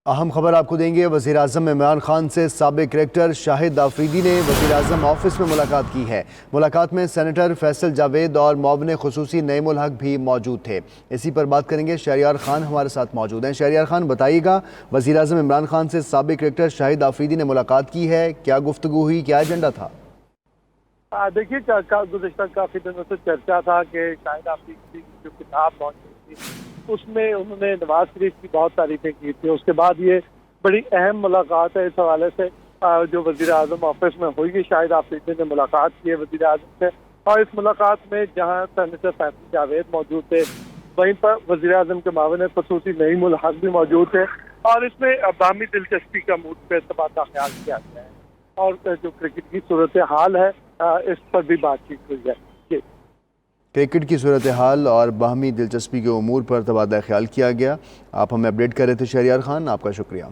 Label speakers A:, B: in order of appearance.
A: अहम खबर आपको देंगे। वज़ीर आज़म इमरान खान से साबिक कलेक्टर शाहिद आफरीदी ने वज़ीर आज़म ऑफिस में मुलाकात की है। मुलाकात में सेनेटर फैसल जावेद और मुआविन खुसूसी नईमुल हक भी मौजूद थे। इसी पर बात करेंगे। शहरियार खान हमारे साथ मौजूद हैं। शहरियार खान, बताइएगा, वज़ीर आज़म इमरान खान से साबिक कलेक्टर शाहिद आफरीदी ने मुलाकात की है, क्या गुफ्तगू हुई, क्या एजेंडा था?
B: देखिए, गुज़श्ता काफ़ी दिनों से चर्चा था कि शाहिद आफरीदी की जो किताब मौजूद थी उसमें उन्होंने नवाज शरीफ की बहुत तारीफें की थी। उसके बाद ये बड़ी अहम मुलाकात है। इस हवाले से जो वज़ीर आज़म ऑफिस में हुई, शाहिद आफरीदी ने मुलाकात की है वज़ीर आज़म से, और इस मुलाकात में जहाँ सेनेटर फैसल जावेद मौजूद थे, वहीं पर वज़ीर आज़म के मुआविन खुसूसी नईमुल हक भी मौजूद थे, और इसमें बाहमी दिलचस्पी का मूड पे तबादला ख्याल किया गया है, और जो क्रिकेट की सूरत हाल है इस पर भी बातचीत हुई है।
A: क्रिकेट की सूरत हाल और बाहमी दिलचस्पी के उमूर पर तबादला ख्याल किया गया। आप हमें अपडेट कर रहे थे शहरियार खान, आपका शुक्रिया।